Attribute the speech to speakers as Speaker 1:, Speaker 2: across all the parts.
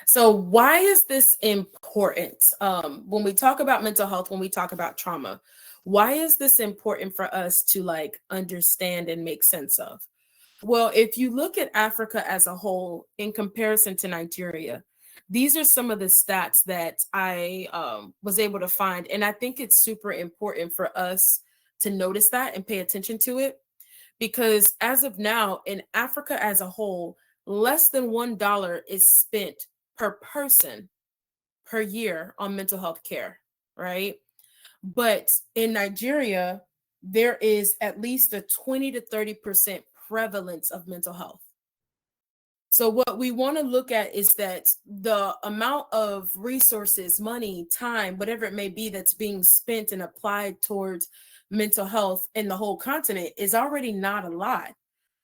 Speaker 1: So why is this important? When we talk about mental health, when we talk about trauma, why is this important for us to like understand and make sense of? Well, if you look at Africa as a whole in comparison to Nigeria, these are some of the stats that I was able to find. And I think it's super important for us to notice that and pay attention to it. Because as of now, in Africa as a whole, less than $1 is spent per person per year on mental health care, right? But in Nigeria, there is at least a 20 to 30% prevalence of mental health. So what we want to look at is that the amount of resources, money, time, whatever it may be that's being spent and applied towards mental health in the whole continent is already not a lot.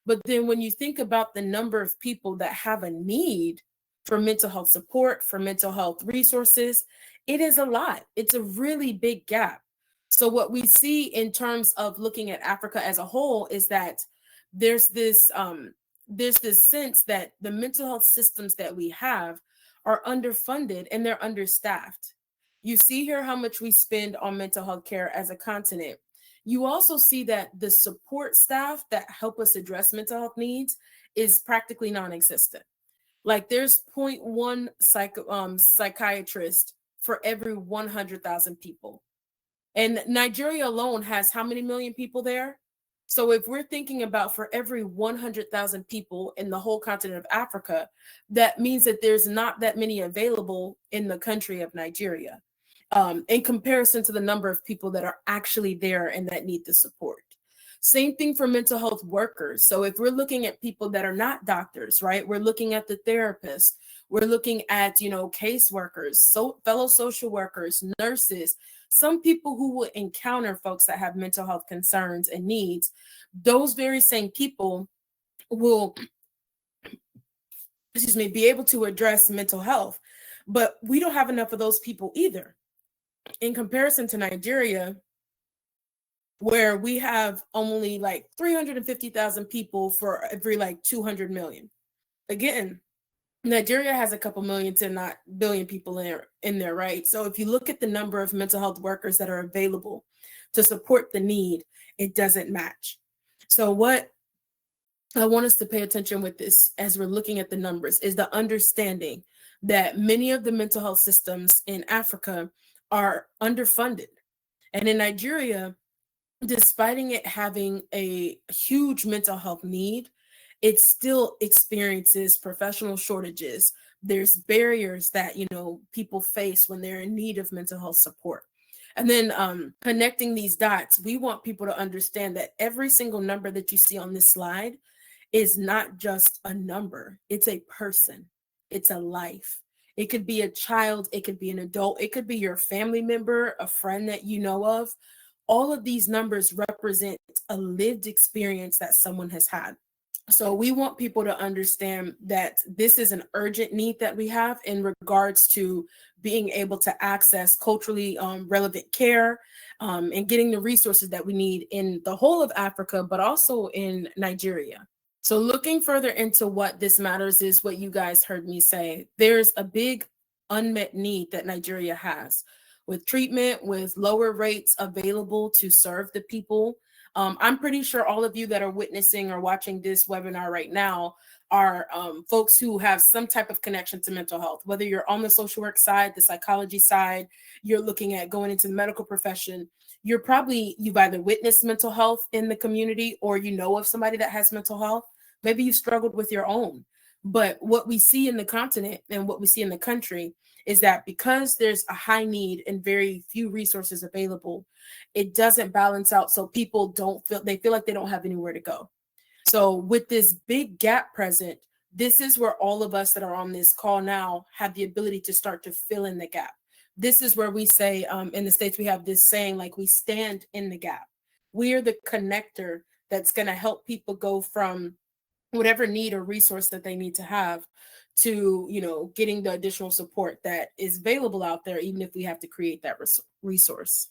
Speaker 1: But then when you think about the number of people that have a need for mental health support, for mental health resources, it is a lot. It's a really big gap. So what we see in terms of looking at Africa as a whole is that there's this there's this sense that the mental health systems that we have are underfunded and they're understaffed. You see here how much we spend on mental health care as a continent. You also see that the support staff that help us address mental health needs is practically non-existent. Like there's zero point 0.1 psychiatrist for every 100,000 people. And Nigeria alone has how many million people there? So if we're thinking about for every 100,000 people in the whole continent of Africa, that means that there's not that many available in the country of Nigeria, in comparison to the number of people that are actually there and that need the support. Same thing for mental health workers. So if we're looking at people that are not doctors, right, we're looking at the therapists, we're looking at, caseworkers, so fellow social workers, nurses, some people who will encounter folks that have mental health concerns and needs. Those very same people will, be able to address mental health. But we don't have enough of those people either. In comparison to Nigeria, where we have only like 350,000 people for every like 200 million. Again, Nigeria has a couple million to not billion people in there, right? So if you look at the number of mental health workers that are available to support the need, it doesn't match. So what I want us to pay attention with this as we're looking at the numbers is the understanding that many of the mental health systems in Africa are underfunded. And in Nigeria, despite it having a huge mental health need, it still experiences professional shortages. There's barriers that, people face when they're in need of mental health support. And then connecting these dots, we want people to understand that every single number that you see on this slide is not just a number. It's a person. It's a life. It could be a child. It could be an adult. It could be your family member, a friend that you know of. All of these numbers represent a lived experience that someone has had. So we want people to understand that this is an urgent need that we have in regards to being able to access culturally relevant care and getting the resources that we need in the whole of Africa, but also in Nigeria. So looking further into what this matters is what you guys heard me say. There's a big unmet need that Nigeria has with treatment, with lower rates available to serve the people. I'm pretty sure all of you that are witnessing or watching this webinar right now are folks who have some type of connection to mental health, whether you're on the social work side, the psychology side, you're looking at going into the medical profession. You've either witnessed mental health in the community or you know of somebody that has mental health. Maybe you struggled with your own. But what we see in the continent and what we see in the country is that because there's a high need and very few resources available, it doesn't balance out. So people feel like they don't have anywhere to go. So with this big gap present, this is where all of us that are on this call now have the ability to start to fill in the gap. This is where we say, in the States, we have this saying, like, we stand in the gap. We are the connector that's going to help people go from whatever need or resource that they need to have to, getting the additional support that is available out there, even if we have to create that resource.